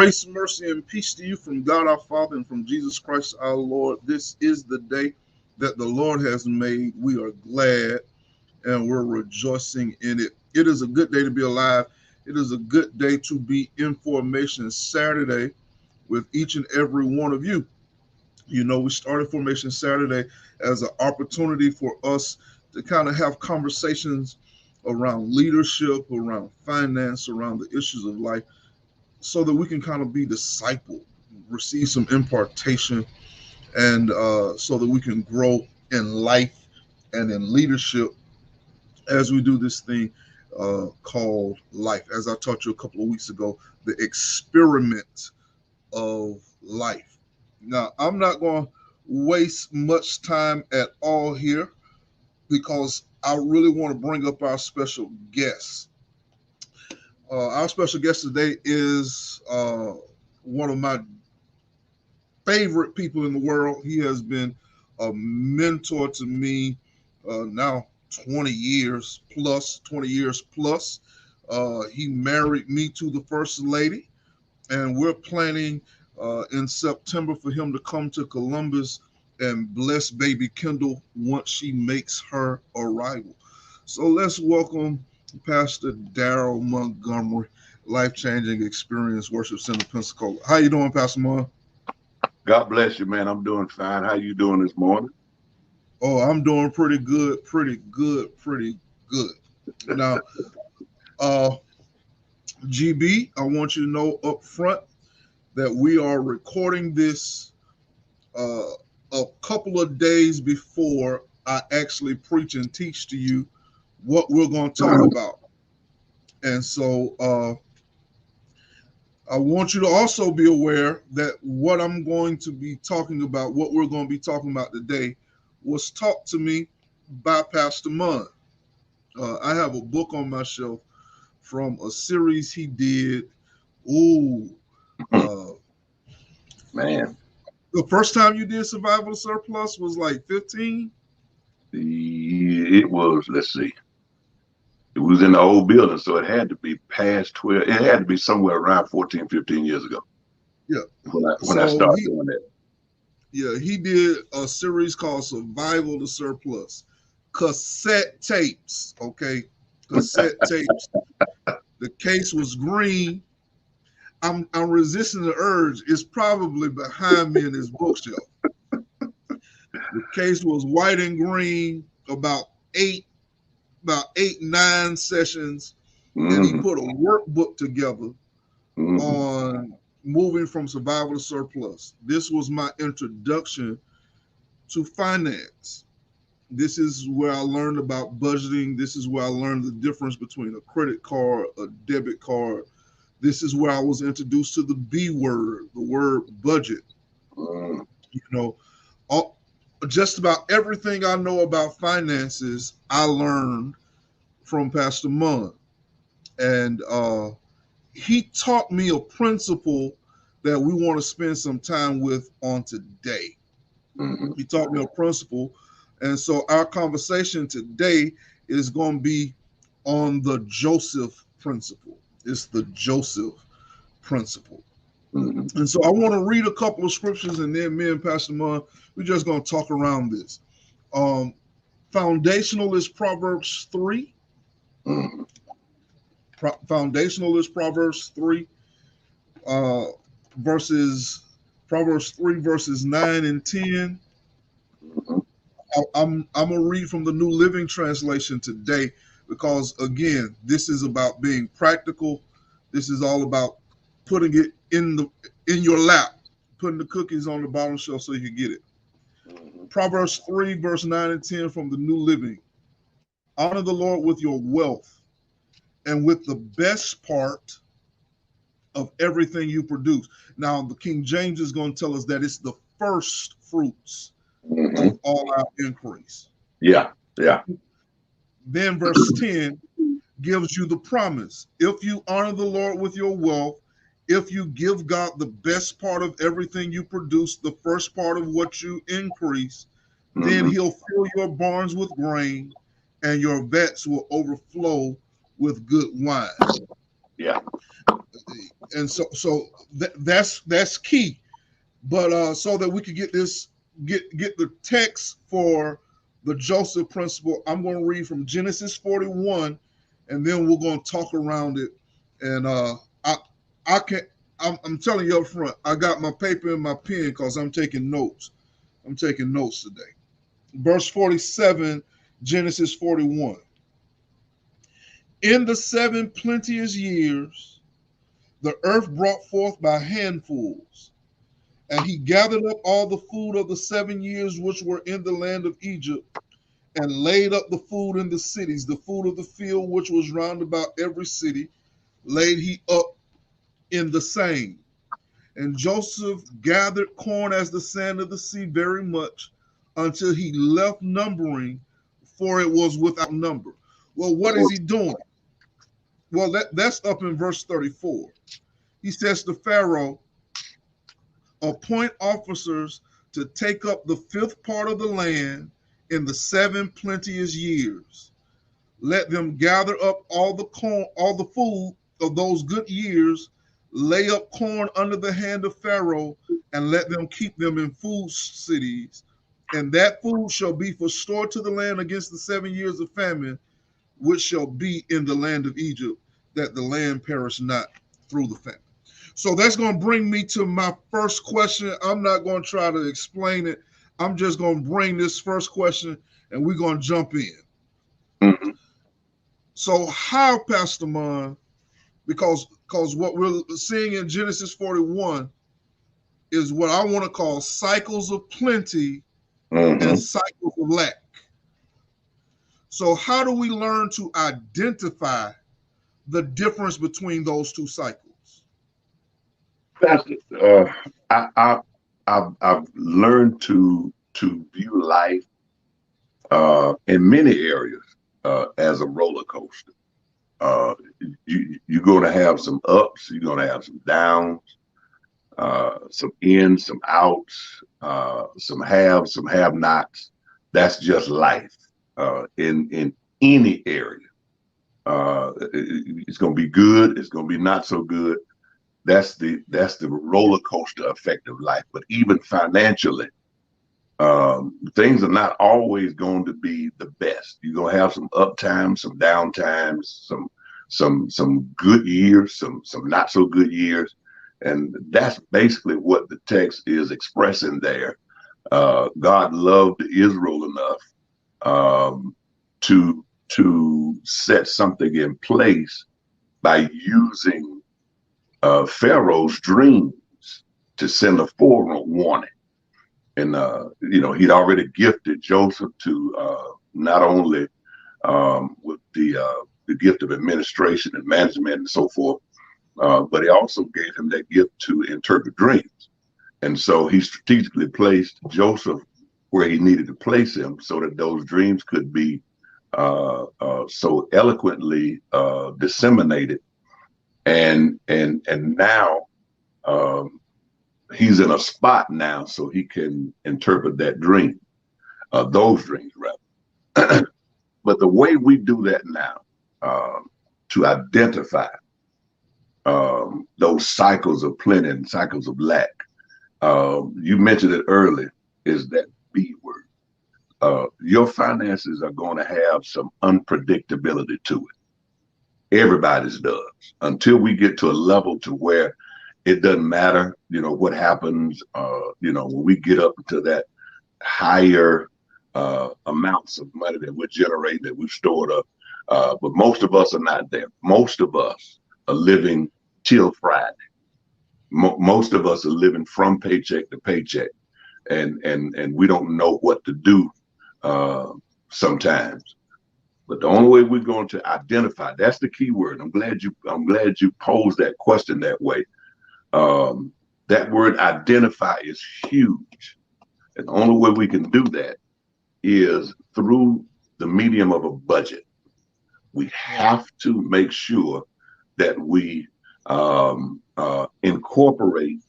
Grace, mercy, and peace to you from God our Father and from Jesus Christ our Lord. This is the day that the Lord has made. We are glad and we're rejoicing in it. It is a good day to be alive. It is a good day to be in Formation Saturday with each and every one of you. You know, we started Formation Saturday as an opportunity for us to kind of have conversations around leadership, around finance, around the issues of life, so that we can kind of be discipled, receive some impartation, and so that we can grow in life and in leadership as we do this thing called life. As I taught you a couple of weeks ago, the experiment of life. Now, I'm not going to waste much time at all here because I really want to bring up our special guest. Our special guest today is one of my favorite people in the world. He has been a mentor to me now 20 years plus, 20 years plus. He married me to the First Lady, and we're planning in September for him to come to Columbus and bless baby Kendall once she makes her arrival. So let's welcome Pastor Daryl Montgomery, Life Changing Experience Worship Center, Pensacola. How you doing, Pastor Mon? God bless you, man. I'm doing fine. How you doing this morning? Oh, I'm doing pretty good, pretty good, pretty good. Now, GB, I want you to know up front that we are recording this a couple of days before I actually preach and teach to you what we're going to talk about. And so I want you to also be aware that what I'm going to be talking about, what we're going to be talking about today, was taught to me by Pastor Munn. I have a book on my shelf from a series he did. Man. The first time you did Survival Surplus was like 15? It was, let's see. It was in the old building, so it had to be past 12. It had to be somewhere around 14, 15 years ago. Yeah. When I started doing that. Yeah, he did a series called Survival to Surplus. Cassette tapes, okay? Cassette tapes. The case was green. I'm resisting the urge. It's probably behind me in his bookshelf. The case was white and green, about 9 sessions, and he put a workbook together on moving from survival to surplus. This was my introduction to finance. This is where I learned about budgeting. This is where I learned the difference between a credit card, a debit card. This is where I was introduced to the B word, the word budget. You know, just about everything I know about finances, I learned from Pastor Munn. And he taught me a principle that we want to spend some time with on today. He taught me a principle. And so our conversation today is going to be on the Joseph principle. It's the Joseph principle. And so I want to read a couple of scriptures, and then me and Pastor Munn, we're just going to talk around this. Foundational is Proverbs 3. Foundational is Proverbs 3, Proverbs 3 verses 9 and 10. I'm gonna read from the New Living Translation today because again, this is about being practical. This is all about putting it in your lap, putting the cookies on the bottom shelf so you can get it. Proverbs 3 verse 9 and 10 from the New Living. Honor the Lord with your wealth and with the best part of everything you produce. Now, the King James is going to tell us that it's the first fruits of all our increase. Yeah. Then verse 10 gives you the promise. If you honor the Lord with your wealth, if you give God the best part of everything you produce, the first part of what you increase, then he'll fill your barns with grain and your vats will overflow with good wine. Yeah. And so that's key. But so that we could get the text for the Joseph principle, I'm going to read from Genesis 41, and then we're going to talk around it. And I can I'm telling you up front, I got my paper and my pen because I'm taking notes. I'm taking notes today. Verse 47, Genesis 41. In the 7 plenteous years, the earth brought forth by handfuls, and he gathered up all the food of the 7 years which were in the land of Egypt, and laid up the food in the cities, the food of the field which was round about every city, laid he up in the same. And Joseph gathered corn as the sand of the sea very much, until he left numbering, for it was without number. Well, what is he doing? Well, that's up in verse 34. He says to Pharaoh, appoint officers to take up the 5th part of the land in the 7 plenteous years. Let them gather up all the corn, all the food of those good years, lay up corn under the hand of Pharaoh, and let them keep them in food cities. And that food shall be for store to the land against the 7 years of famine, which shall be in the land of Egypt, that the land perish not through the famine. So that's going to bring me to my first question. I'm not going to try to explain it. I'm just going to bring this first question, and we're going to jump in. Mm-hmm. So how, Pastor Mon, because what we're seeing in Genesis 41 is what I want to call cycles of plenty and cycles of lack. So how do we learn to identify the difference between those two cycles? Pastor, I've learned to view life in many areas as a roller coaster. You're going to have some ups, you're going to have some downs, some ins, some outs, some haves, some have-nots. That's just life in any area. It's going to be good, it's going to be not so good. That's the roller coaster effect of life. But even financially, things are not always going to be the best. You're going to have some up times, some down times, some good years, some not so good years. And that's basically what the text is expressing there. God loved Israel enough to set something in place by using Pharaoh's dreams to send a forewarning. And he'd already gifted Joseph to not only with the gift of administration and management and so forth, but he also gave him that gift to interpret dreams. And so he strategically placed Joseph where he needed to place him so that those dreams could be so eloquently disseminated. And now he's in a spot now so he can interpret that dream, those dreams rather. But the way we do that now to identify those cycles of plenty and cycles of lack, you mentioned it earlier, is that B word. Your finances are going to have some unpredictability to it. Everybody's does, until we get to a level to where it doesn't matter, what happens, when we get up to that higher amounts of money that we're generating, that we've stored up. But most of us are not there. Most of us are living till Friday. Most of us are living from paycheck to paycheck, and we don't know what to do sometimes. But the only way we're going to identify, that's the key word. I'm glad you posed that question that way. That word identify is huge. And the only way we can do that is through the medium of a budget. We have to make sure that we incorporate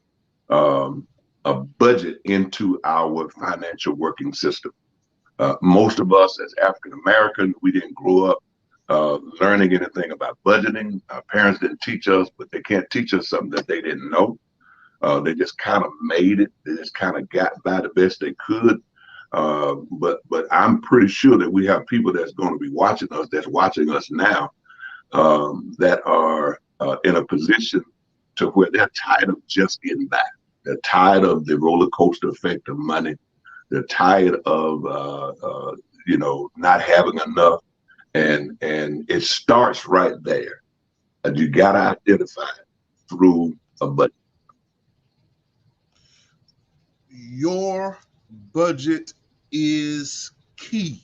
a budget into our financial working system. Most of us as African American, we didn't grow up learning anything about budgeting. Our parents didn't teach us, but they can't teach us something that they didn't know. They just kind of made it. They just kind of got by the best they could. But I'm pretty sure that we have people that's going to be watching us, that's watching us now, that are in a position to where they're tired of just getting by. They're tired of the roller coaster effect of money. They're tired of not having enough, and it starts right there. And you got to identify it through a budget. Your budget is key.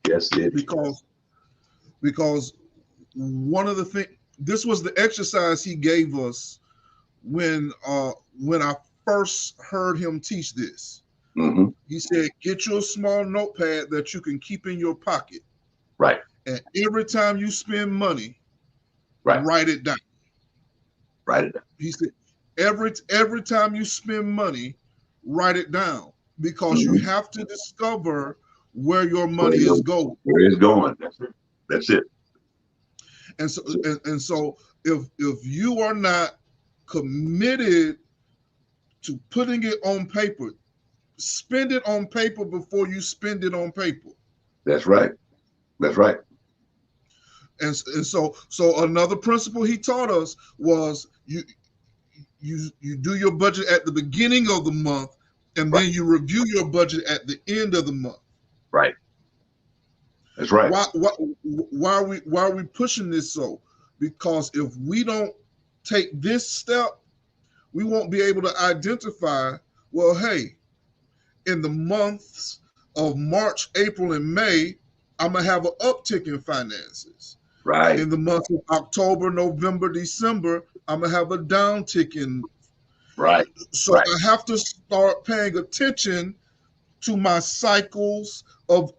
Yes, it because one of the things, this was the exercise he gave us when I first heard him teach this. Mm-hmm. He said, get you a small notepad that you can keep in your pocket. Right. And every time you spend money, right, write it down. Write it down. He said, every time you spend money, write it down, because you have to discover where your money is going. Where it's going. That's it. And so if you are not committed to putting it on paper, spend it on paper before you spend it on paper. That's right. That's right. And so another principle he taught us was you do your budget at the beginning of the month, and then you review your budget at the end of the month. Right. That's right. Why are we pushing this so? Because if we don't take this step, we won't be able to identify, well, hey, in the months of March, April, and May, I'm going to have an uptick in finances. Right. In the months of October, November, December, I'm going to have a downtick in. Right. So I have to start paying attention to my cycles of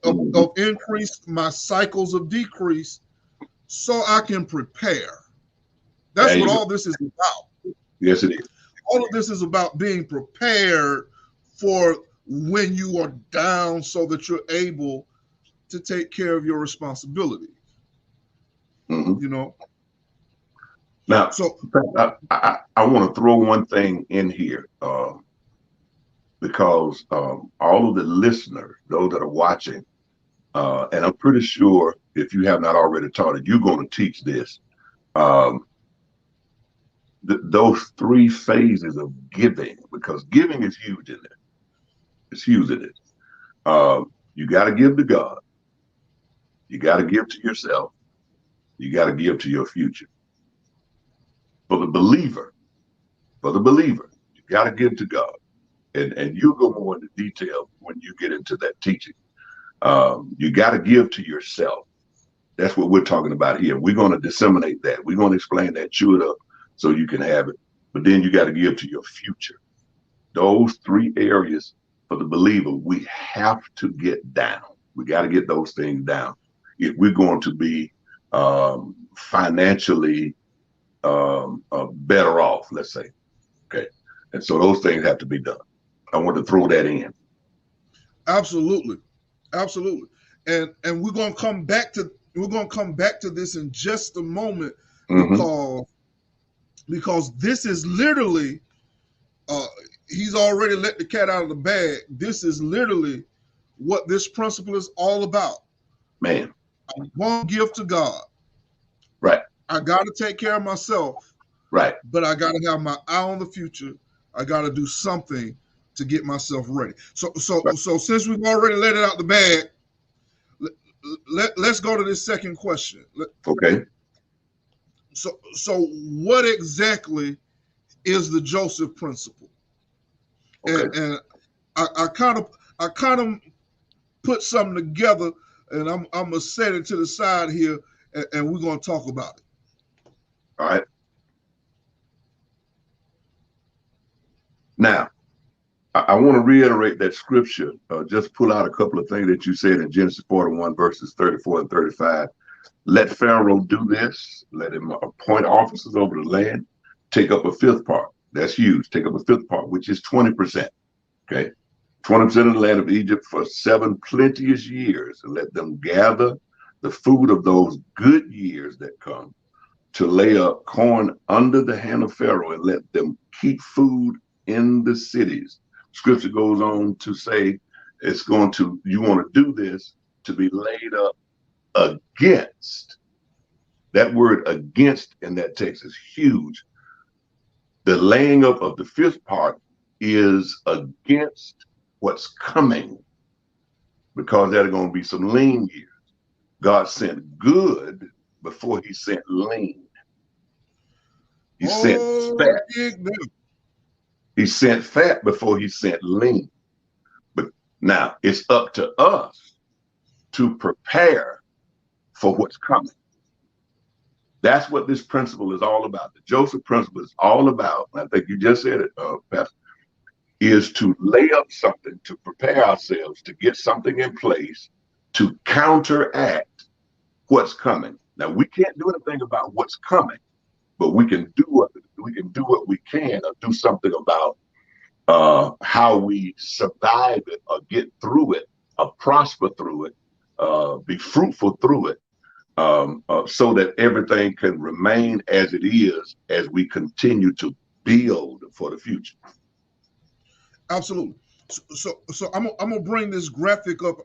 increase, my cycles of decrease, so I can prepare. That's what all this is about. Yes, it is. All of this is about being prepared for when you are down, so that you're able to take care of your responsibilities. You know. Now, so I want to throw one thing in here, because all of the listeners, those that are watching, and I'm pretty sure if you have not already taught it, you're going to teach this. Those three phases of giving, because giving is huge in it. It's huge in it. You got to give to God. You got to give to yourself. You got to give to your future. For the believer, you got to give to God. And you'll go more into detail when you get into that teaching. You got to give to yourself. That's what we're talking about here. We're going to disseminate that. We're going to explain that, chew it up so you can have it. But then you got to give to your future. Those three areas for the believer, we have to get down. We got to get those things down if we're going to be financially better off, let's say. Okay. And so those things have to be done. I want to throw that in. Absolutely. And we're going to come back to this in just a moment, because this is literally he's already let the cat out of the bag. This is literally what this principle is all about. Man. I want to give to God. Right. I got to take care of myself. Right. But I got to have my eye on the future. I got to do something to get myself ready. So since we've already let it out the bag, let's go to this second question. Okay. So what exactly is the Joseph principle? Okay. And I kind of put something together, and I'm gonna set it to the side here, and we're gonna talk about it. All right. Now, I want to reiterate that scripture. Just pull out a couple of things that you said in Genesis 41, verses 34 and 35. Let Pharaoh do this. Let him appoint officers over the land. Take up a fifth part. That's huge. Take up a fifth part, which is 20%. Okay. 20% of the land of Egypt for 7 plenteous years, and let them gather the food of those good years that come, to lay up corn under the hand of Pharaoh and let them keep food in the cities. Scripture goes on to say you want to do this to be laid up against. That word against in that text is huge. The laying up of the fifth part is against what's coming, because there are going to be some lean years. God sent good before he sent lean. He sent fat. He sent fat before he sent lean. But now it's up to us to prepare for what's coming. That's what this principle is all about. The Joseph principle is all about, and I think you just said it, Pastor, is to lay up something, to prepare ourselves, to get something in place to counteract what's coming. Now, we can't do anything about what's coming, but we can do what we can, or do something about how we survive it, or get through it, or prosper through it, be fruitful through it, so that everything can remain as it is as we continue to build for the future. Absolutely. So I'm gonna bring this graphic up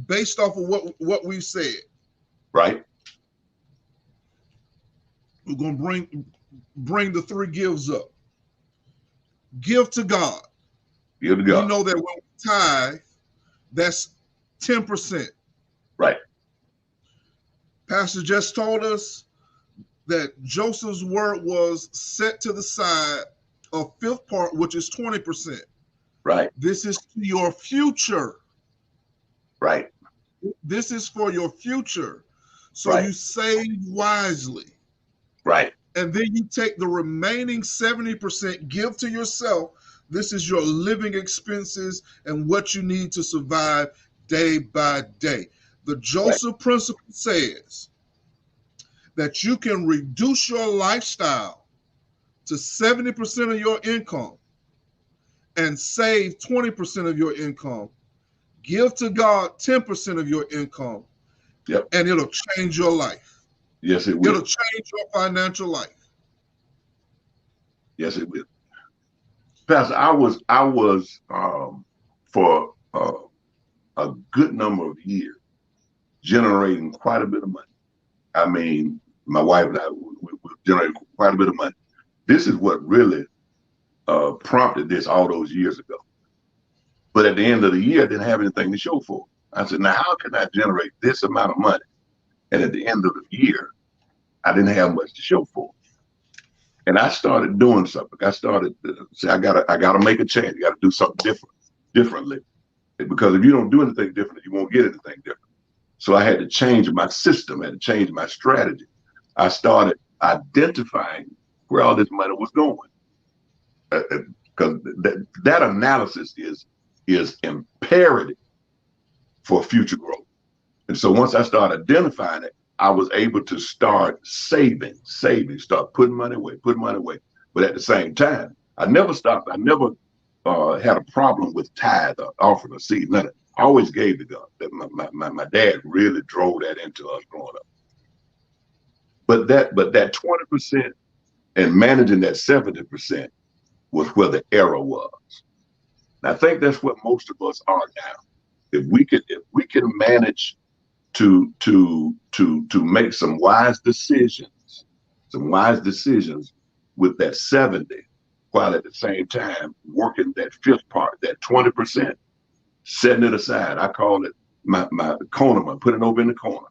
based off of what we said. Right. We're gonna bring the three gives up. Give to God. Give to God. We know that when we tithe, that's 10%. Right. Pastor just told us that Joseph's word was set to the side, a fifth part, which is 20%. Right. This is your future. Right. This is for your future. So right. You save wisely. Right. And then you take the remaining 70%, give to yourself. This is your living expenses and what you need to survive day by day. The Joseph principle says that you can reduce your lifestyle to 70% of your income and save 20% of your income. Give to God 10% of your income, and it'll change your life. Yes, it will. It'll change your financial life. Yes, it will. Pastor, I was for a good number of years generating quite a bit of money. I mean, my wife and I we generated quite a bit of money. This is what really prompted this all those years ago. But at the end of the year, I didn't have anything to show for it. I said, now how can I generate this amount of money? And at the end of the year, I didn't have much to show for it. And I started doing something. I started to say, I gotta make a change. I gotta do something differently. Because if you don't do anything different, you won't get anything different. So I had to change my system, I had to change my strategy. I started identifying where all this money was going. Because that analysis is imperative for future growth. And so once I started identifying it, I was able to start saving, start putting money away. But at the same time, I never stopped. I never had a problem with tithe or offering a seed. None of it. I always gave to God. My dad really drove that into us growing up. But that 20% and managing that 70% was where the error was. And I think that's what most of us are now. If we can manage to make some wise decisions with that 70, while at the same time working that fifth part, that 20%, setting it aside. I call it my corner money, put it over in the corner.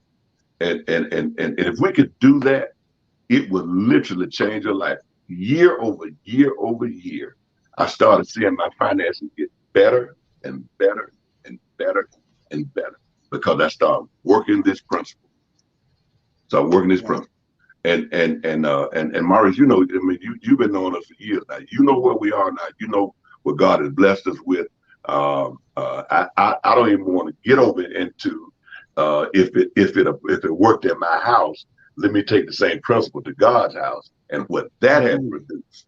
And if we could do that, it would literally change your life. Year over year, I started seeing my finances get better and better and better and better, because I started working this principle. And Maurice, you know, I mean, you've been knowing us for years now. You know where we are now. You know what God has blessed us with. I don't even want to get over into if it worked in my house. Let me take the same principle to God's house and what that has produced.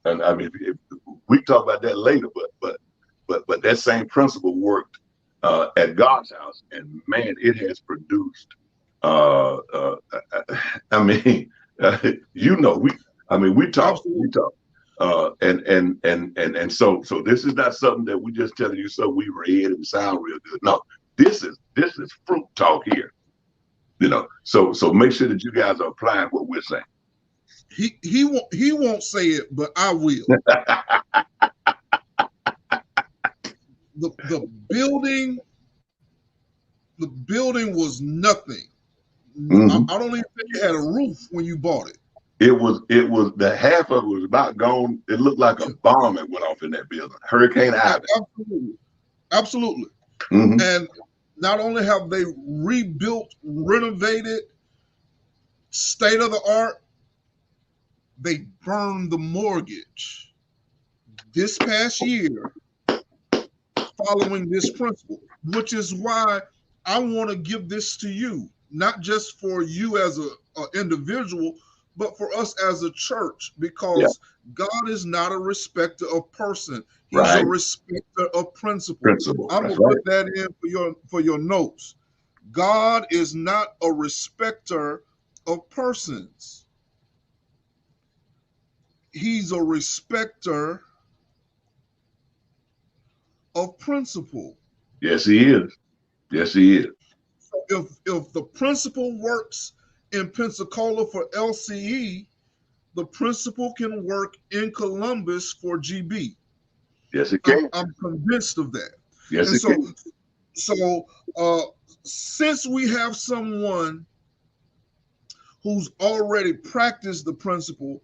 And I mean, we talk about that later, but that same principle worked at God's house, and man, it has produced Uh, uh, I mean, we talk, Absolutely. and so this is not something that we just telling you so we read and sound real good. No, this is fruit talk here. So make sure that you guys are applying what we're saying. He won't say it, but I will. The building was nothing. Mm-hmm. I don't even think it had a roof when you bought it. It was the half of it was about gone. It looked like a bomb that went off in that building. Hurricane Ivy. Absolutely. Mm-hmm. And not only have they rebuilt, renovated, state of the art, they burned the mortgage this past year following this principle, which is why I want to give this to you, not just for you as an individual, but for us as a church, because God is not a respecter of person. He's a respecter of principle. I'm going to put that in for your notes. God is not a respecter of persons. He's a respecter of principle. Yes, he is. Yes, he is. If the principle works in Pensacola for LCE, the principle can work in Columbus for GB. Yes, it can. I'm convinced of that. Yes, it can. So since we have someone who's already practiced the principle,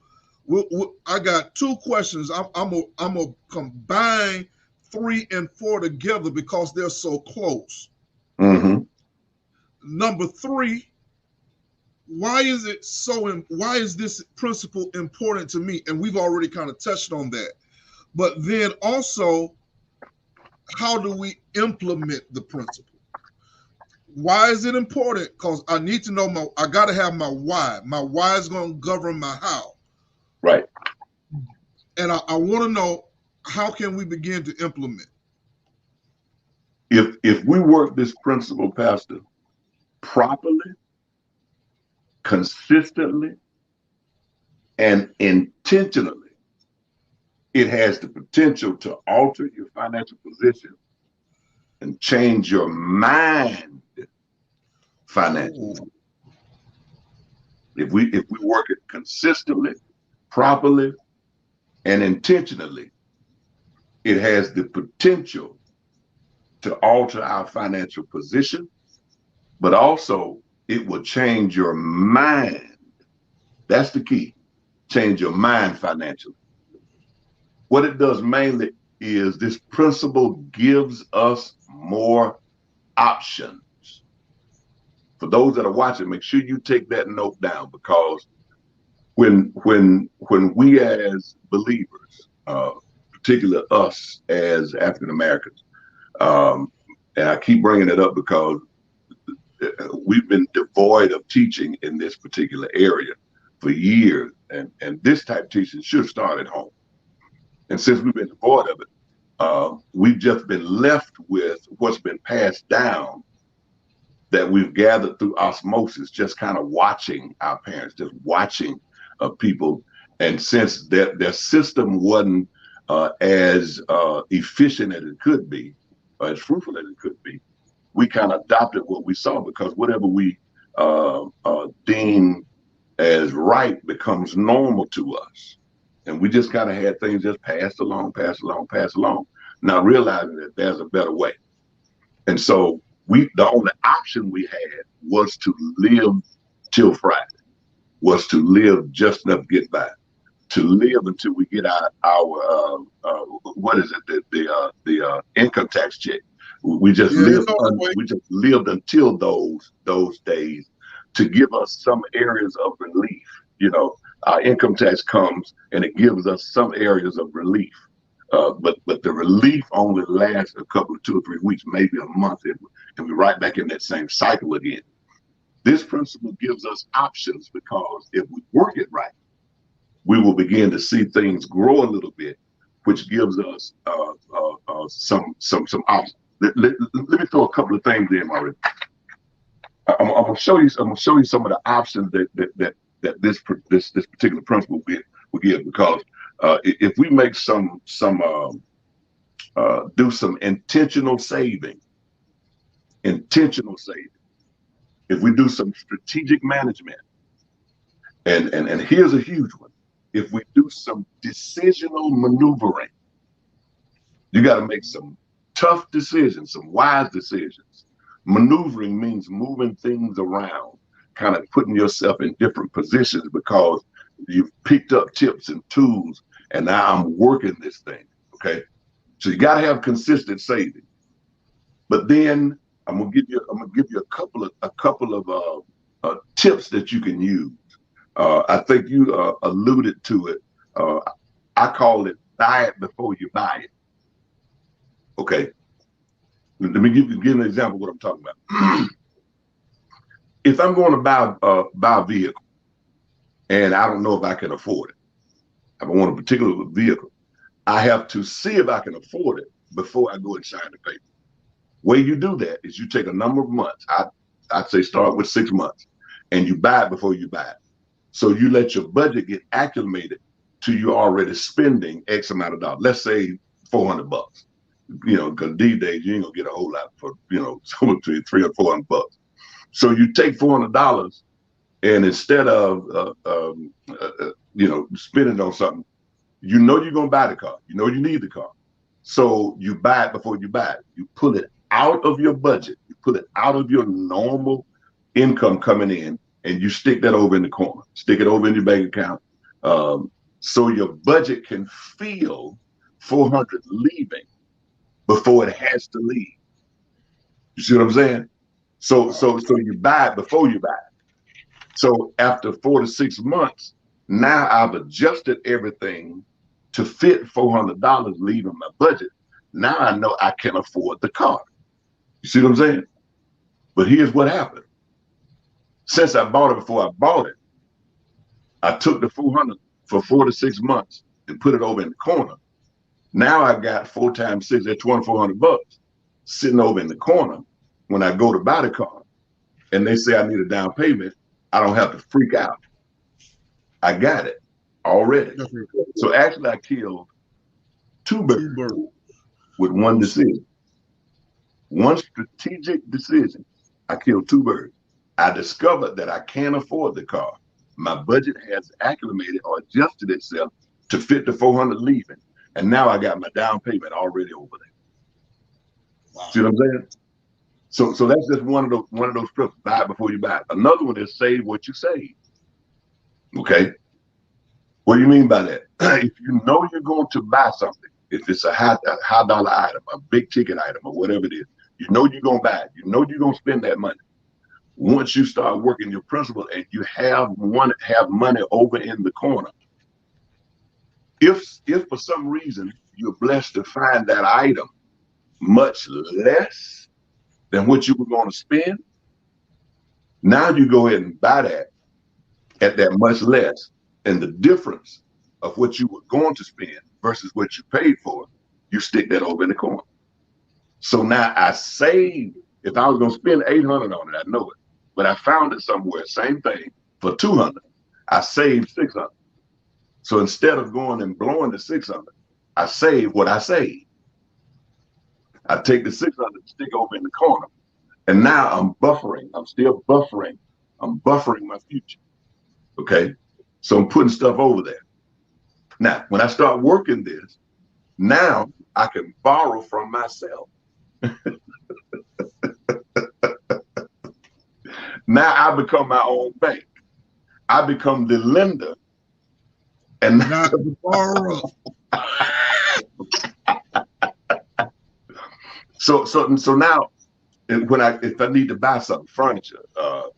I got two questions. I'm gonna combine 3 and 4 together because they're so close. Mm-hmm. Number 3, why is this principle important to me? And we've already kind of touched on that. But then also, how do we implement the principle? Why is it important? Because I need to know I got to have my why. My why is going to govern my how. Right. And I want to know, how can we begin to implement? If we work this principle, Pastor, properly, consistently, and intentionally, it has the potential to alter your financial position and change your mind financially. If we work it consistently, properly, and intentionally, it has the potential to alter our financial position, but also it will change your mind. That's the key. Change your mind financially. What it does mainly is this principle gives us more options. For those that are watching, make sure you take that note down, because when we as believers, particularly us as African Americans, and I keep bringing it up because we've been devoid of teaching in this particular area for years, and this type of teaching should start at home. And since we've been devoid of it, we've just been left with what's been passed down that we've gathered through osmosis, just kind of watching our parents, just watching people. And since their system wasn't as efficient as it could be, or as fruitful as it could be, we kind of adopted what we saw, because whatever we deem as right becomes normal to us. And we just kind of had things just passed along, not realizing that there's a better way. And so the only option we had was to live till Friday, was to live just enough to get by, to live until we get our what is it, the income tax check. We just lived until those days, to give us some areas of relief. Our income tax comes and it gives us some areas of relief, but the relief only lasts a couple of 2 or 3 weeks, maybe a month, and we're right back in that same cycle again. This principle gives us options, because if we work it right, we will begin to see things grow a little bit, which gives us some options. Let me throw a couple of things in already. I'm gonna show you. I'm gonna show you some of the options that this particular principle will give, because if we make some do some intentional saving, if we do some strategic management, and here's a huge one, if we do some decisional maneuvering, you got to make some tough decisions, some wise decisions. Maneuvering means moving things around, kind of putting yourself in different positions because you've picked up tips and tools, and now I'm working this thing. Okay, so you got to have consistent saving. But then I'm gonna give you a couple of tips that you can use. I think you alluded to it. I call it buy it before you buy it. Okay, let me give an example of what I'm talking about. If I'm going to buy a vehicle and I don't know if I can afford it, if I want a particular vehicle, I have to see if I can afford it before I go and sign the paper. Way you do that is you take a number of months. I'd say start with 6 months, and you buy it before you buy it. So you let your budget get acclimated to you already spending X amount of dollars. Let's say $400. You know, because these days you ain't gonna get a whole lot for, you know, somewhere between $300 or $400. So you take $400, and instead of you know, spending on something, you know you're gonna buy the car. You know you need the car. So you buy it before you buy it. You pull it out of your budget. You pull it out of your normal income coming in, and you stick that over in the corner. Stick it over in your bank account, so your budget can feel 400 leaving before it has to leave. You see what I'm saying? So you buy it before you buy it. So after 4 to 6 months, now I've adjusted everything to fit $400 leaving my budget. Now I know I can afford the car. You see what I'm saying? But here's what happened. Since I bought it before I bought it, I took the $400 for 4 to 6 months and put it over in the corner. Now I got 4 times 6, that's $2,400 sitting over in the corner. When I go to buy the car and they say I need a down payment, I don't have to freak out. I got it already. So actually I killed two birds with one decision. One strategic decision, I killed 2 birds. I discovered that I can't afford the car. My budget has acclimated or adjusted itself to fit the 400 leaving. And now I got my down payment already over there. Wow. See what I'm saying? So that's just one of those trips. Buy it before you buy it. Another one is save what you save. Okay. What do you mean by that? If you know you're going to buy something, if it's a high dollar item, a big ticket item, or whatever it is, you know you're gonna buy it. You know you're gonna spend that money. Once you start working your principle and you have money over in the corner, if for some reason you're blessed to find that item much less than what you were going to spend, now you go ahead and buy that at that much less, and the difference of what you were going to spend versus what you paid for, you stick that over in the corner. So now I saved. If I was going to spend $800 on it, I know it, but I found it somewhere, same thing, for $200. I saved $600. So instead of going and blowing the $600, I save what I saved. I take the $600, stick over in the corner, and now I'm buffering. I'm still buffering. I'm buffering my future. Okay, so I'm putting stuff over there. Now, when I start working this, now I can borrow from myself. Now I become my own bank. I become the lender, and not the borrower. So now, if I need to buy something, furniture,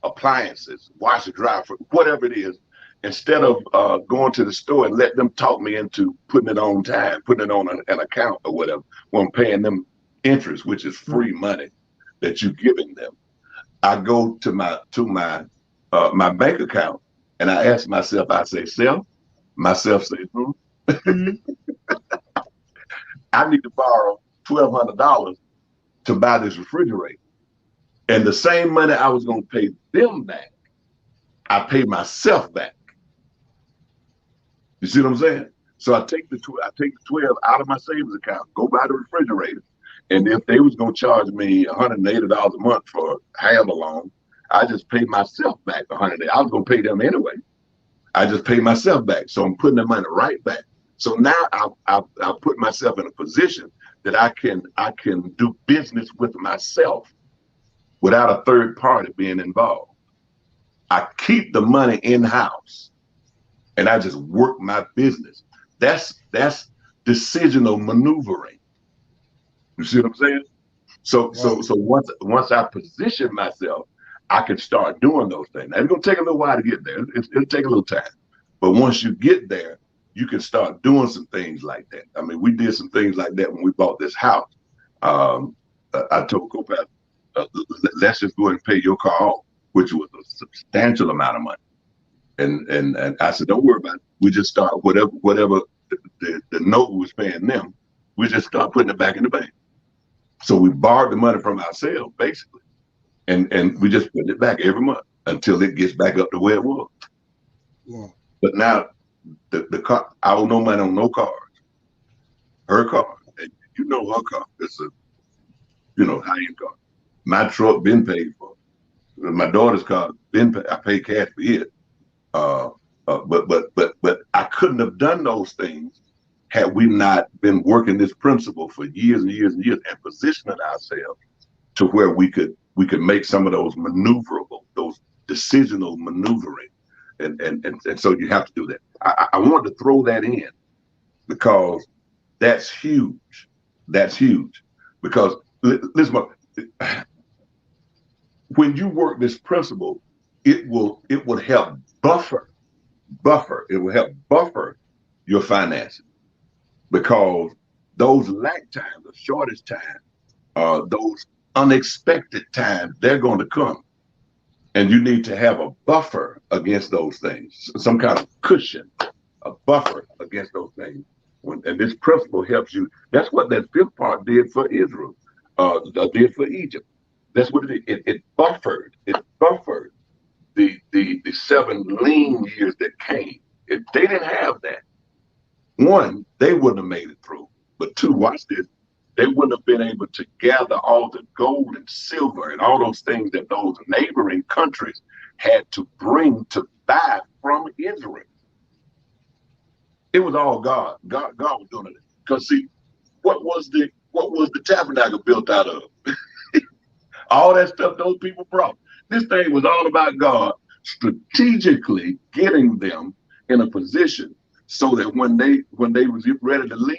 appliances, washer, dryer, whatever it is, instead of going to the store and let them talk me into putting it on time, putting it on an account or whatever, when I'm paying them interest, which is free money that you're giving them, I go to my bank account and I ask myself, I say, self, myself says, I need to borrow $1,200 to buy this refrigerator. And the same money I was going to pay them back, I pay myself back. You see what I'm saying? So I take the 12 out of my savings account, go buy the refrigerator, and if they was gonna charge me $180 a month for however long, I just pay myself back $100. I was gonna pay them anyway. I just pay myself back. So I'm putting the money right back. So now I'll put myself in a position that I can do business with myself without a third party being involved. I keep the money in-house and I just work my business. That's decisional maneuvering. You see what I'm saying? So once I position myself, I can start doing those things. Now, it's gonna take a little while to get there. It'll take a little time. But once you get there, you can start doing some things like that. I mean, we did some things like that when we bought this house. I told Copac, let's just go ahead and pay your car off, which was a substantial amount of money. And I said, don't worry about it. We just start whatever the note was paying them, we just start putting it back in the bank. So we borrowed the money from ourselves, basically. And we just put it back every month until it gets back up to where it was. Yeah. But now the car, I owe no money on no cars. Her car, and you know her car. It's a high-end car. My truck been paid for. My daughter's car been paid. I paid cash for it. But I couldn't have done those things had we not been working this principle for years and years and years and positioning ourselves to where we could make some of those maneuverable, those decisional maneuvering. And so you have to do that. I wanted to throw that in because that's huge. That's huge. Because listen, when you work this principle, it will help buffer. It will help buffer your finances, because those lag times, the shortest time, those unexpected times, they're going to come. And you need to have a buffer against those things, some kind of cushion, a buffer against those things. And this principle helps you. That's what that fifth part did for Israel, did for Egypt. That's what it did. It buffered the 7 lean years that came. If they didn't have that, one, they wouldn't have made it through. But two, watch this, they wouldn't have been able to gather all the gold and silver and all those things that those neighboring countries had to bring to buy from Israel. It was all God. God was doing it. Because see, what was the tabernacle built out of? All that stuff those people brought. This thing was all about God strategically getting them in a position so that when they was ready to leave,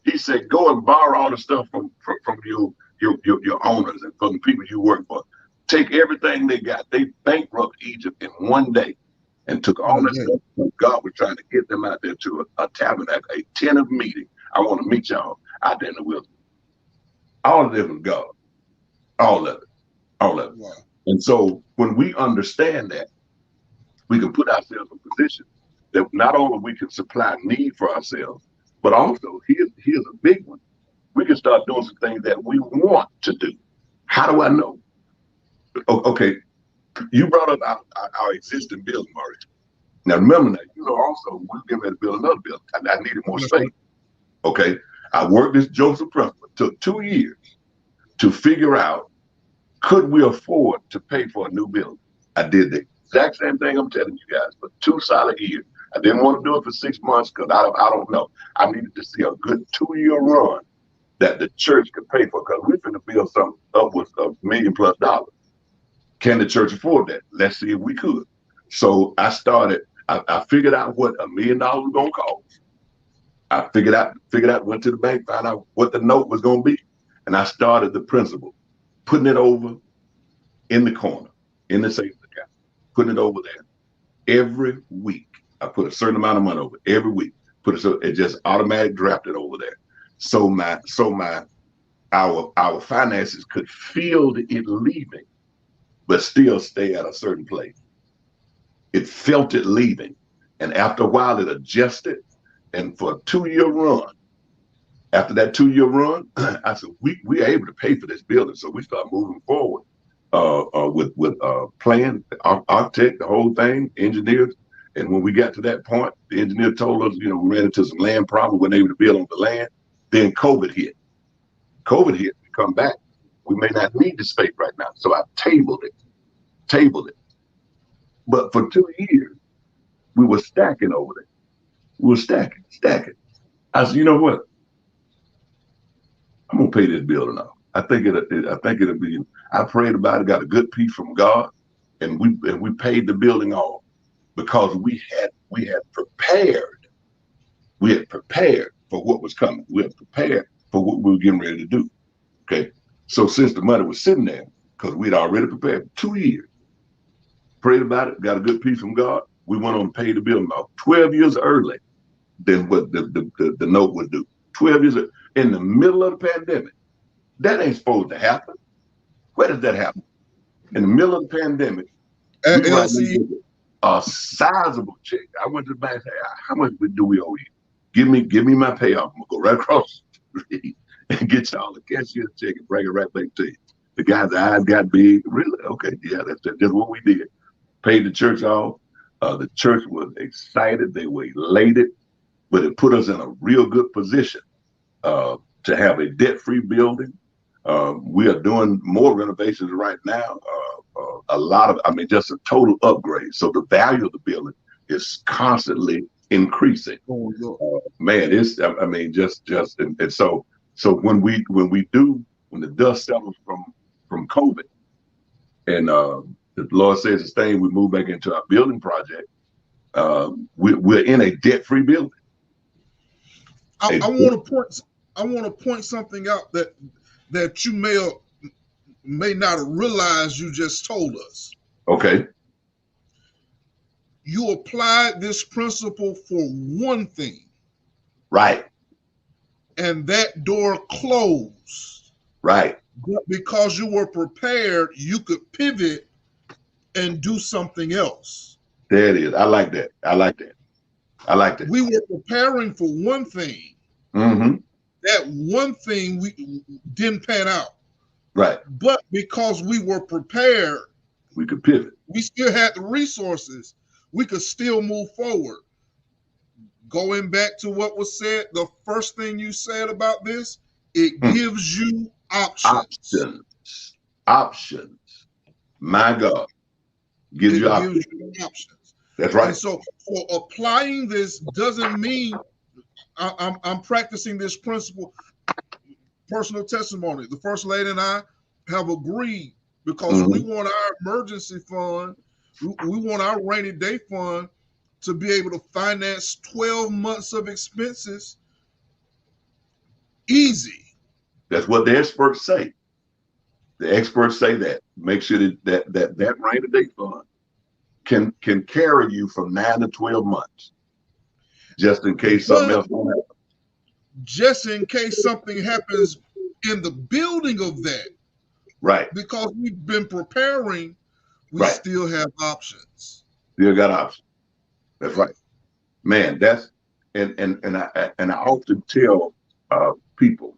he said, go and borrow all the stuff from your owners and from the people you work for. Take everything they got. They bankrupt Egypt in one day and took all that stuff. God was trying to get them out there to a tabernacle, a tent of meeting. I want to meet y'all out there in the wilderness. All of it was God. All of it. All of it. Wow. And so when we understand that, we can put ourselves in a position that not only we can supply need for ourselves, but also here's a big one. We can start doing some things that we want to do. How do I know? Okay, you brought up our existing building, Maury. Now remember that, also we're getting ready to build another building. I needed more space. Okay, I worked this Joseph principle. It took 2 years to figure out, could we afford to pay for a new building? I did the exact same thing I'm telling you guys for 2 solid years. I didn't want to do it for 6 months because I don't know. I needed to see a good 2-year run that the church could pay for, because we're going to build something upwards of $1 million+ dollars. Can the church afford that? Let's see if we could. So I started, I figured out what $1 million was going to cost. I figured out, went to the bank, found out what the note was going to be. And I started the principle, putting it over in the corner, in the savings account, putting it over there. Every week, I put a certain amount of money over every week. It just automatic drafted over there. So our finances could feel it leaving, but still stay at a certain place. It felt it leaving. And after a while, it adjusted. And for a 2-year run, after that 2-year run, I said, we are able to pay for this building. So we start moving forward with plan, architect, the whole thing, engineers. And when we got to that point, the engineer told us, you know, we ran into some land problem, weren't able to build on the land. Then COVID hit. COVID hit, we come back. We may not need the space right now. So I tabled it. But for 2 years, we were stacking over there. We were stacking. I said, you know what? I'm gonna pay this building off. I think it'll be. I prayed about it, got a good peace from God, and we paid the building off because we had prepared. We had prepared for what was coming. We had prepared for what we were getting ready to do. Okay. So since the money was sitting there, because we'd already prepared 2 years, prayed about it, got a good peace from God, we went on to pay the building off 12 years early than what the note would do. 12 years in the middle of the pandemic. That ain't supposed to happen. Where does that happen? In the middle of the pandemic, we write a sizable check. I went to the bank and said, how much do we owe you? Give me my payoff. I'm gonna go right across the street and get y'all a cashier's check and bring it right back to you. The guy's eyes got big. Really? Okay, yeah, that's just what we did. Paid the church off. The church was excited. They were elated, but it put us in a real good position to have a debt-free building. We are doing more renovations right now. A lot of, just a total upgrade. So the value of the building is constantly increasing. Man, it's, and so when the dust settles from COVID, and the Lord says it's staying, we move back into our building project. We're in a debt-free building. I want to point something out that you may not have realized you just told us. Okay. You applied this principle for one thing. Right. And that door closed. Right. But because you were prepared, you could pivot and do something else. There it is. I like that. We were preparing for one thing. Mm-hmm. That one thing we didn't pan out. Right. But because we were prepared, we could pivot. We still had the resources. We could still move forward. Going back to what was said, the first thing you said about this, it gives you options. Options. My God. Gives you options. That's right. And so applying this doesn't mean I'm practicing this principle. Personal testimony. The First Lady and I have agreed because we want our emergency fund, we want our rainy day fund to be able to finance 12 months of expenses easy. That's what the experts say. The experts say that. Make sure that rainy day fund can carry you from 9 to 12 months, just in case something else won't happen. Just in case something happens in the building of that. Right. Because we've been preparing, we still have options. Still got options. That's right. Man, that's and I often tell people,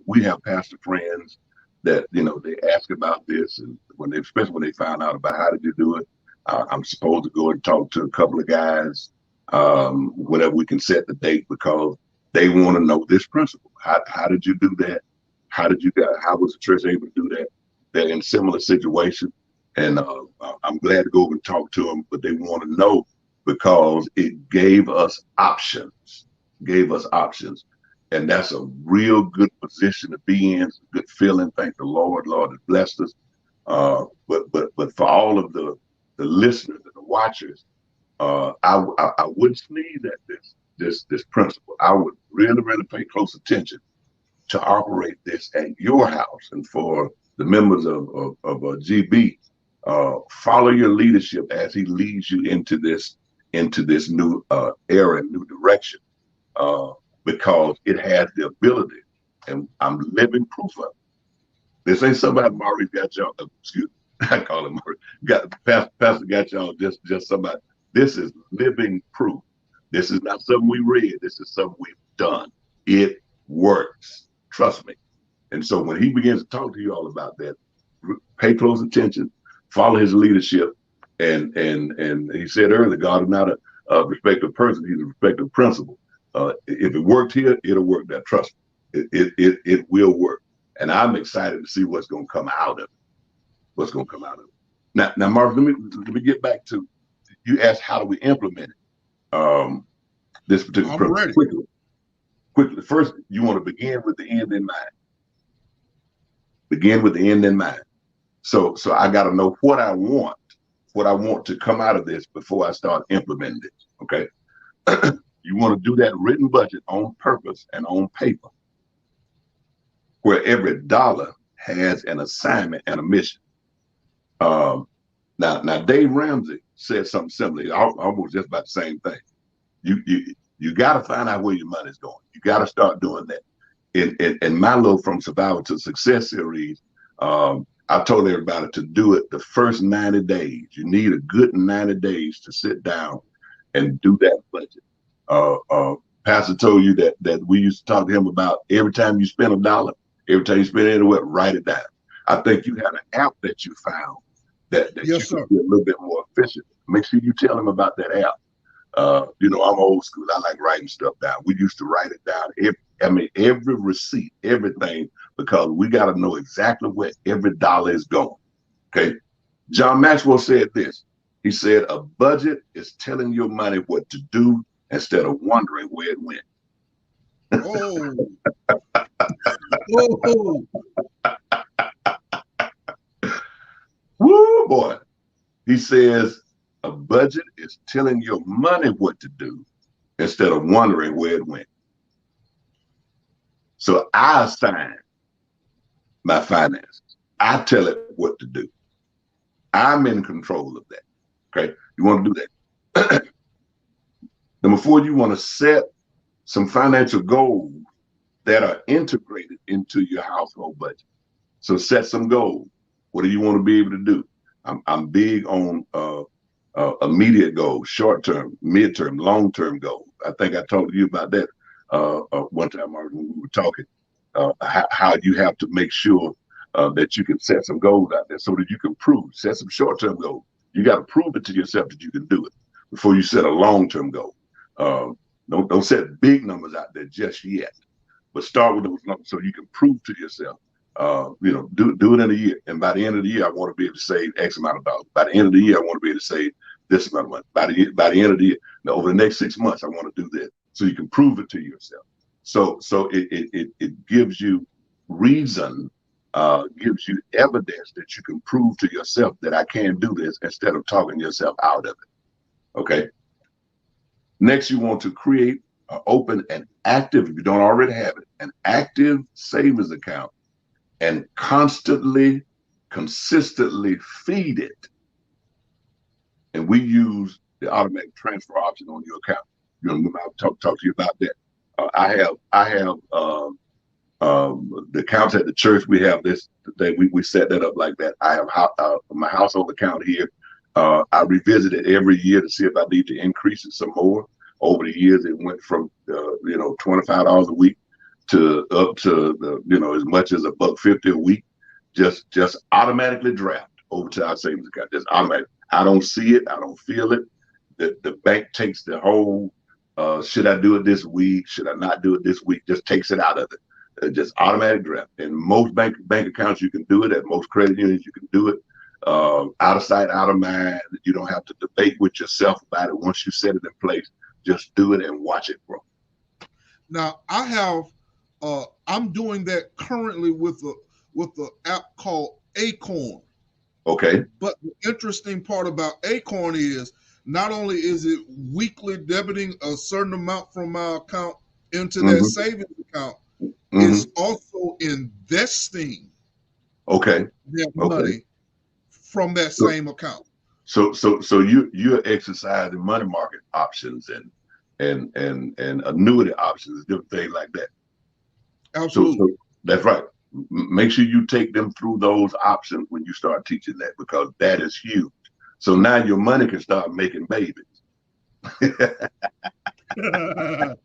we have pastor friends that, they ask about this, and especially when they find out about how did you do it, I'm supposed to go and talk to a couple of guys whenever we can set the date, because they want to know this principle. How did you do that? How was the church able to do that? They're in similar situation, and I'm glad to go over and talk to them, but they want to know because it gave us options. And that's a real good position to be in. It's a good feeling. Thank the Lord. Lord has blessed us. But for all of the listeners and the watchers, I wouldn't sneeze at this principle. I would really, really pay close attention to operate this at your house. And for the members of GB, follow your leadership as he leads you into this new era, new direction. Because it has the ability, and I'm living proof of it. This ain't somebody Maurice got y'all, I call him Maurice, Pastor got y'all just somebody. This is living proof. This is not something we read. This is something we've done. It works. Trust me. And so when he begins to talk to you all about that, pay close attention, follow his leadership, and he said earlier, God is not a respective person; He's a respective principle. If it worked here, it'll work there. Trust me, it will work. And I'm excited to see what's going to come out of it. What's going to come out of it. Now, Mark, let me get back to, you asked how do we implement it. This particular I'm ready. Quickly. First, you want to begin with the end in mind. Begin with the end in mind. So I got to know what I want to come out of this before I start implementing it. Okay. You want to do that written budget on purpose and on paper, where every dollar has an assignment and a mission. Now Dave Ramsey said something similar, almost just about the same thing. You got to find out where your money's going. You got to start doing that. In my little From Survival to Success series, I told everybody to do it the first 90 days. You need a good 90 days to sit down and do that budget. Pastor told you that we used to talk to him about every time you spend a dollar, every time you spend anywhere, write it down. I think you had an app that you found that yes, you can be a little bit more efficient. Make sure you tell him about that app. I'm old school. I like writing stuff down. We used to write it down. Every receipt, everything, because we got to know exactly where every dollar is going. Okay. John Maxwell said this. He said, a budget is telling your money what to do instead of wondering where it went. Oh. Woo, boy. He says, a budget is telling your money what to do instead of wondering where it went. So I assign my finances. I tell it what to do. I'm in control of that. Okay. You want to do that. Number 4, you want to set some financial goals that are integrated into your household budget. So set some goals. What do you want to be able to do? I'm big on immediate goals, short-term, mid-term, long-term goals. I think I talked to you about that one time, Martin, when we were talking, how you have to make sure that you can set some goals out there so that you can set some short-term goals. You got to prove it to yourself that you can do it before you set a long-term goal. Don't set big numbers out there just yet, but start with those numbers so you can prove to yourself. Do it in a year, and by the end of the year, I want to be able to save X amount of dollars. By the end of the year, I want to be able to save this amount of money. By the end of the year, now over the next 6 months, I want to do this, so you can prove it to yourself. So it gives you reason, gives you evidence that you can prove to yourself that I can do this instead of talking yourself out of it. Okay. Next, you want to create, open an active, if you don't already have it, an active savings account, and consistently feed it. And we use the automatic transfer option on your account. You know, I'll talk to you about that. I have the accounts at the church. We have this today. We set that up like that. I have my household account here. I revisit it every year to see if I need to increase it some more. Over the years, it went from $25 a week to up to as much as $1.50 a week. Just automatically draft over to our savings account. Just automatic. I don't see it. I don't feel it. The bank takes the whole. Should I do it this week? Should I not do it this week? Just takes it out of it. Just automatic draft. And most bank accounts you can do it. At most credit unions you can do it. Out of sight, out of mind. You don't have to debate with yourself about it. Once you set it in place, just do it and watch it grow. Now I have. I'm doing that currently with the app called Acorn. Okay. But the interesting part about Acorn is not only is it weekly debiting a certain amount from my account into that savings account, it's also investing that money from that same account. So you're exercising money market options and annuity options, different things like that. Absolutely. So that's right. Make sure you take them through those options when you start teaching that, because that is huge. So now your money can start making babies. The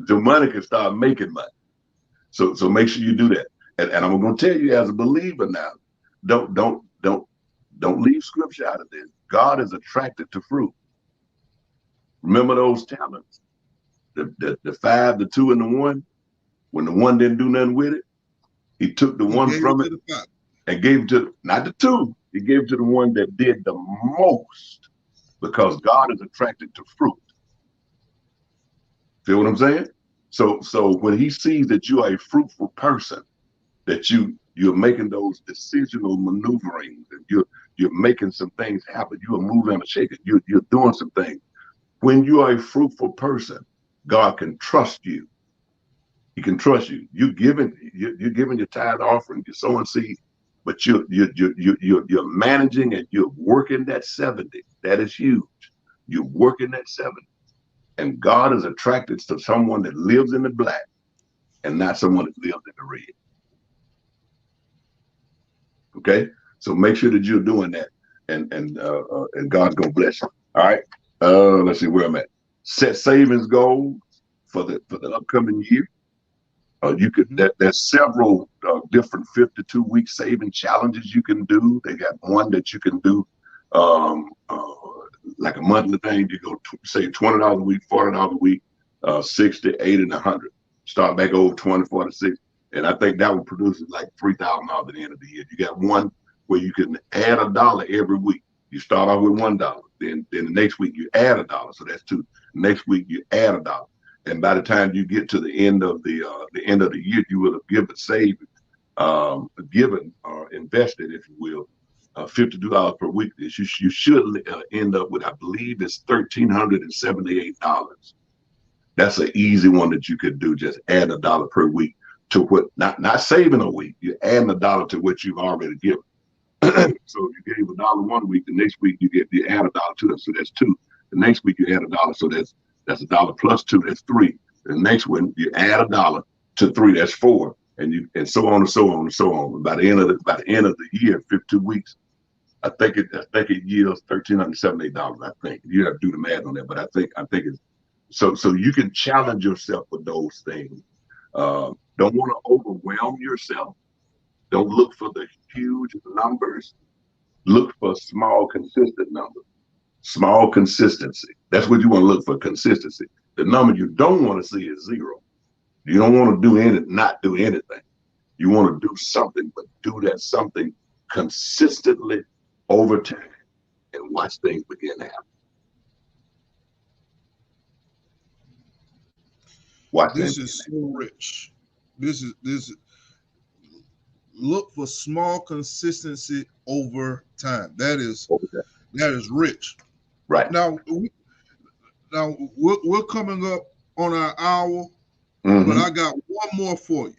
money can start making money. So make sure you do that. and I'm going to tell you as a believer now, don't leave scripture out of this. God is attracted to fruit. Remember those talents, the 5, the 2, and the 1. When the 1 didn't do nothing with it, he took the 1 from it and gave it to, not the 2, he gave it to the 1 that did the most, because God is attracted to fruit. Feel what I'm saying? So when he sees that you are a fruitful person, that you're making those decisional maneuverings, and you're making some things happen, you are moving and shaking, you're doing some things. When you are a fruitful person, God can trust you. He can trust you. You're giving your tithe offering, you're sowing seed, but you're managing and you're working that 70. That is huge. You're working that 70. And God is attracted to someone that lives in the black and not someone that lives in the red. Okay, so make sure that you're doing that, and God's gonna bless you. All right. Let's see where I'm at. Set savings goals for the upcoming year. You could there's several different 52-week saving challenges you can do. They got one that you can do like a monthly thing. You go save $20 a week, $40 a week, 60, 80, and 100. Start back over 20, 46. And I think that would produce like $3,000 at the end of the year. You got one where you can add $1 every week. You start off with $1. Then the next week you add $1. So that's 2. Next week you add $1. And by the time you get to the end of the year, you will have given or invested, if you will, $52 per week. You should end up with, I believe it's $1,378. That's an easy one that you could do. Just add $1 per week to what, not saving a week. You're adding $1 to what you've already given. So if you gave $1 one week, the next week you add $1 to it, so that's 2. The next week you add $1, so that's $1 plus 2, that's 3. The next one you add $1 to 3, that's 4, and so on and so on and so on. And by the end of the year, 52 weeks, I think it yields $1,378. I think you have to do the math on that, but I think it's so you can challenge yourself with those things. Don't want to overwhelm yourself. Don't look for the huge numbers. Look for small, consistent numbers. Small consistency. That's what you want to look for, consistency. The number you don't want to see is 0. You don't want to not do anything. You want to do something, but do that something consistently over time and watch things begin to happen. This is so rich. This is look for small consistency over time. That is rich. Right. Now we're coming up on our hour, but I got one more for you.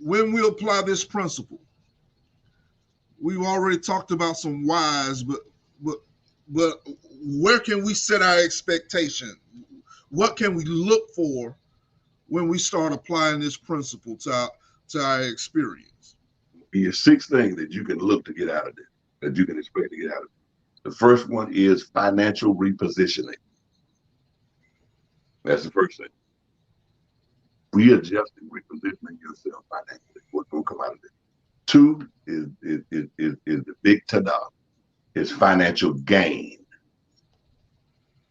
When we apply this principle, we've already talked about some whys, but where can we set our expectation? What can we look for when we start applying this principle to our experience? Here's 6 things that you can look to get out of it, that you can expect to get out of it. The first one is financial repositioning. That's the first thing. Readjusting, repositioning yourself financially. What's going to come out of it? 2 is the big ta-da. It's financial gain.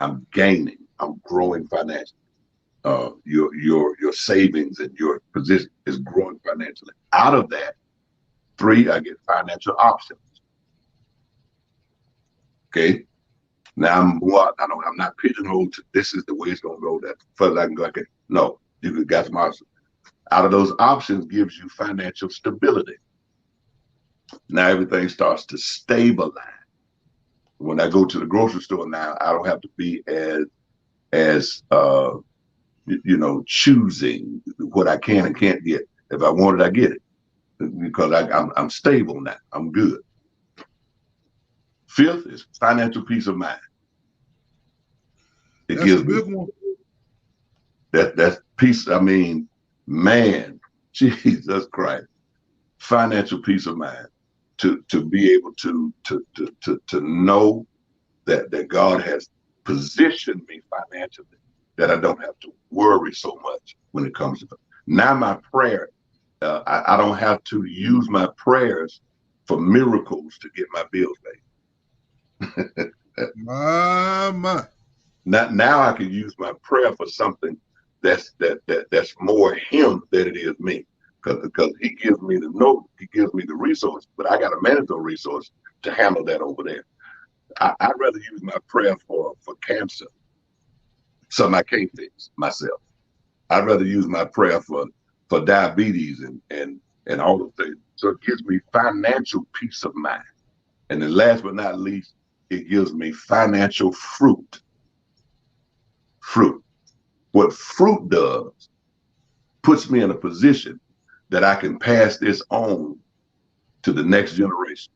I'm gaining. I'm growing financially. Your savings and your position is growing financially. Out of that, 3, I get financial options. Okay. Now I'm not pigeonholed to this is the way it's gonna go. That's further I can go. Okay. No, you got some options. Out of those options gives you financial stability. Now everything starts to stabilize. When I go to the grocery store now, I don't have to be as choosing what I can and can't get. If I want it, I get it, because I'm stable now. I'm good. 5th is financial peace of mind. It gives me that peace. I mean, man, Jesus Christ, financial peace of mind. To be able to know that God has positioned me financially, that I don't have to worry so much when it comes to it. Now my prayer, I don't have to use my prayers for miracles to get my bills paid. My. Now I can use my prayer for something that's more him than it is me. Because he gives me he gives me the resource, but I got to manage those resources to handle that over there. I'd rather use my prayer for cancer, something I can't fix myself. I'd rather use my prayer for diabetes and all those things. So it gives me financial peace of mind. And then last but not least, it gives me financial fruit. Fruit. What fruit does puts me in a position that I can pass this on to the next generation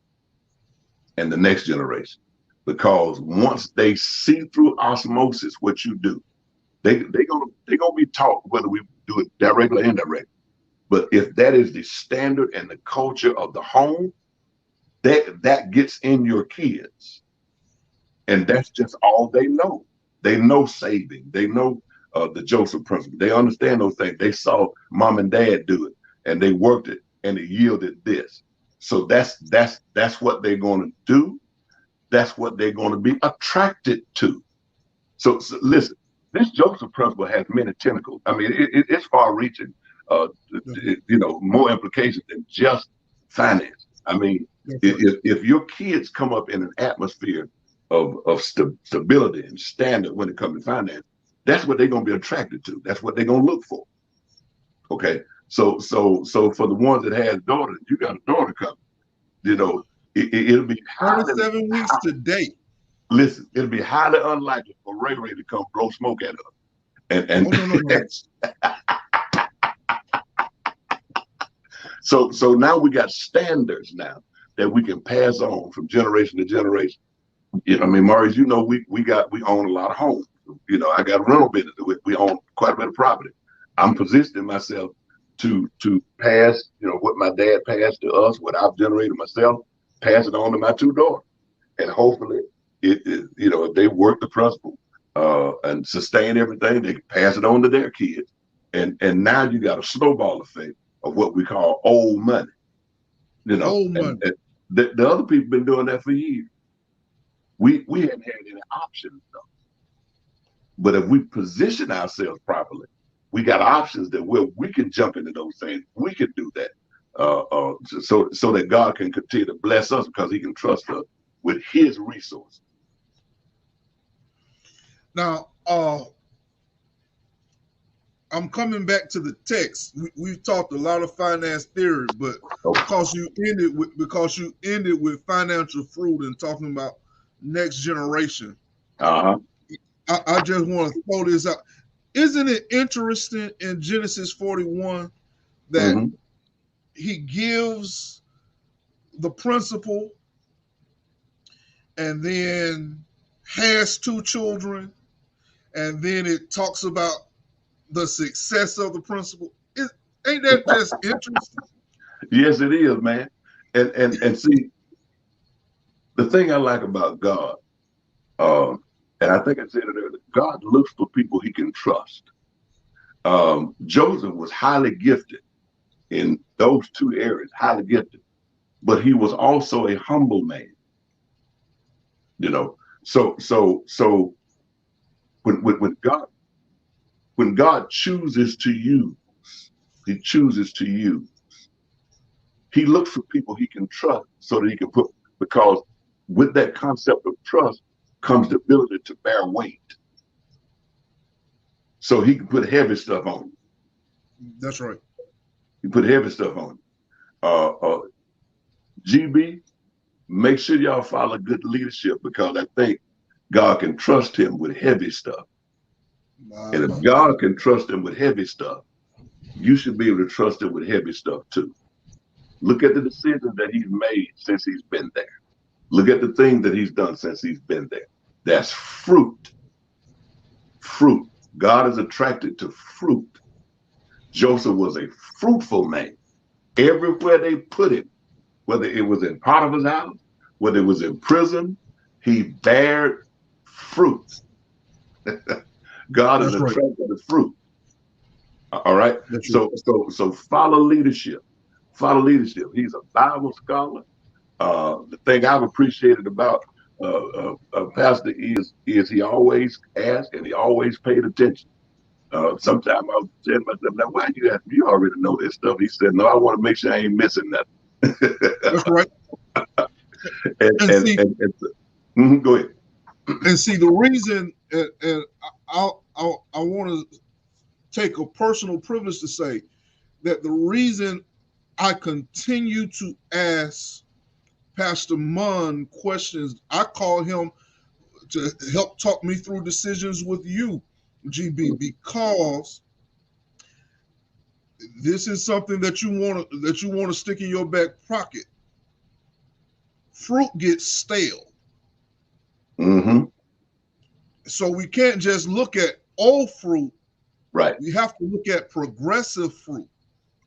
and the next generation. Because once they see through osmosis what you do, they're gonna be taught, whether we do it directly or indirectly. But if that is the standard and the culture of the home, that gets in your kids, and that's just all they know. They know saving. They know the Joseph principle. They understand those things. They saw mom and dad do it, and they worked it, and it yielded this. So that's what they're going to do. That's what they're going to be attracted to. So listen, this Joseph principle has many tentacles. I mean, it's far-reaching. More implications than just finance. I mean, if your kids come up in an atmosphere of stability and standard when it comes to finance, that's what they're going to be attracted to. That's what they're going to look for. Okay, so for the ones that has daughters, you got a daughter coming. It'll be 37 weeks to date. Listen, it'll be highly unlikely for Ray Ray to come blow smoke at her. And So now we got standards now that we can pass on from generation to generation. I mean, Maurice, we own a lot of homes. I got a rental business. We own quite a bit of property. I'm positioning myself to pass, what my dad passed to us, what I've generated myself, pass it on to my two daughters. And hopefully if they work the principle and sustain everything, they can pass it on to their kids. And now you got a snowball effect of what we call old money. Old money. And the other people been doing that for years. We hadn't had any options though. But if we position ourselves properly, we got options that we can jump into those things. We can do that. So that God can continue to bless us because he can trust us with his resources. Now, I'm coming back to the text. We've talked a lot of finance theory, but because you ended with financial fruit and talking about next generation, I just want to throw this out. Isn't it interesting in Genesis 41 that he gives the principle and then has two children, and then it talks about the success of the principle? Ain't that just interesting? Yes, it is, man. And see, the thing I like about God, and I think I said it earlier, God looks for people he can trust. Joseph was highly gifted in those two areas, highly gifted, but he was also a humble man. So when God chooses to use, he looks for people he can trust so that he can because with that concept of trust comes the ability to bear weight. So he can put heavy stuff on you. That's right. He put heavy stuff on you. GB, make sure y'all follow good leadership because I think God can trust him with heavy stuff. And if God can trust him with heavy stuff, you should be able to trust him with heavy stuff too. Look at the decisions that he's made since he's been there. Look at the things that he's done since he's been there. That's fruit. Fruit. God is attracted to fruit. Joseph was a fruitful man. Everywhere they put him, whether it was in Potiphar's house, whether it was in prison, he bared fruits. God is That's right. attracted to fruit. All right. That's So follow leadership. Follow leadership. He's a Bible scholar. The thing I've appreciated about Pastor is he always asked and he always paid attention. Sometimes I was saying to myself, now why you ask me? You already know this stuff. He said, no, I want to make sure I ain't missing nothing. That's right. Go ahead. And see the reason, and I want to take a personal privilege to say that the reason I continue to ask Pastor Munn questions, I call him to help talk me through decisions with you, GB, because this is something that you want to stick in your back pocket. Fruit gets stale. Mm-hmm. So we can't just look at old fruit. Right. We have to look at progressive fruit.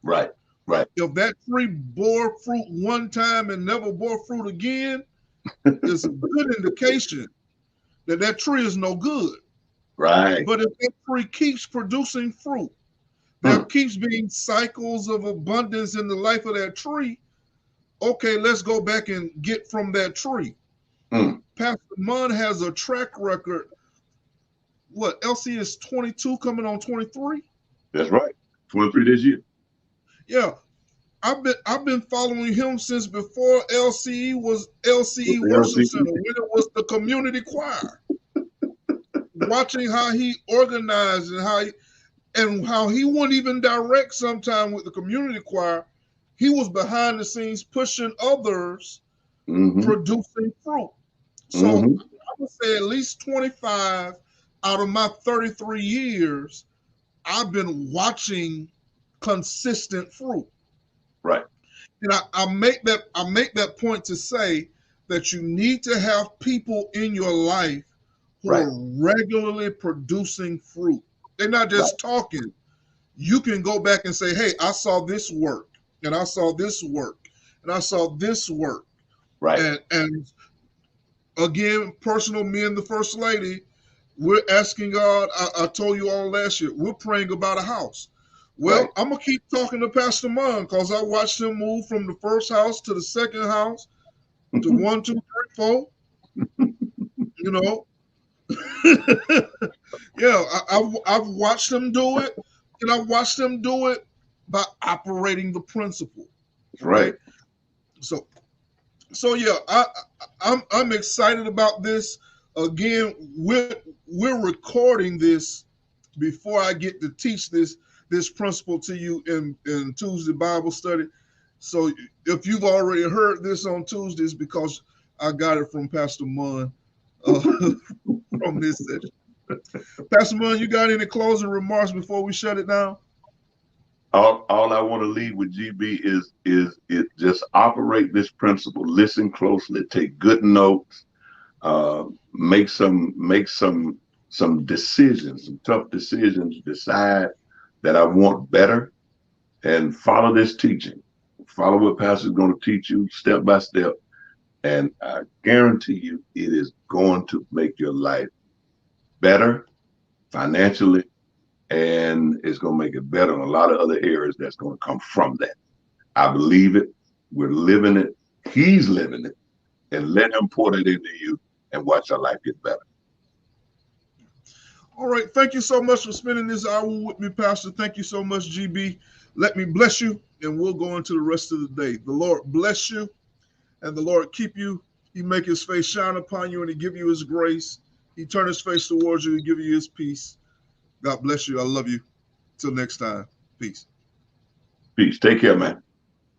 Right. Right. If that tree bore fruit one time and never bore fruit again, it's a good indication that that tree is no good. Right. But if that tree keeps producing fruit, there keeps being cycles of abundance in the life of that tree. Okay, let's go back and get from that tree. Pastor Munn has a track record. What, LC is 22 coming on 23? That's right. 23 this year. Yeah. I've been following him since before LCE was LCE Worship Center, when it was the community choir. Watching how he organized and how he wouldn't even direct sometime with the community choir. He was behind the scenes pushing others, producing fruit. So I would say at least 25 out of my 33 years, I've been watching consistent fruit. Right. And I make that point to say that you need to have people in your life who are regularly producing fruit. They're not just talking. You can go back and say, hey, I saw this work, and I saw this work, and I saw this work. Right. And again, personal, me and the First Lady, we're asking God. I told you all last year, we're praying about a house. Well, I'm going to keep talking to Pastor Munn because I watched him move from the first house to the second house to 1, 2, 3, 4. You know? Yeah, I've watched him do it, and I've watched him do it by operating the principle. Right. So yeah, I'm excited about this. Again, we're recording this before I get to teach this principle to you in Tuesday Bible study. So if you've already heard this on Tuesdays, because I got it from Pastor Munn from this session. Pastor Munn, you got any closing remarks before we shut it down? All I want to leave with GB is just operate this principle. Listen closely. Take good notes. Make some decisions, some tough decisions. Decide that I want better, and follow this teaching. Follow what Pastor's going to teach you step by step, and I guarantee you, it is going to make your life better financially. And it's going to make it better in a lot of other areas that's going to come from that. I believe it. We're living it. He's living it. And let him pour it into you and watch your life get better. All right. Thank you so much for spending this hour with me, Pastor. Thank you so much, GB. Let me bless you, and we'll go into the rest of the day. The Lord bless you, and the Lord keep you. He make his face shine upon you, and he give you his grace. He turn his face towards you and give you his peace. God bless you. I love you. Till next time. Peace. Peace. Take care, man.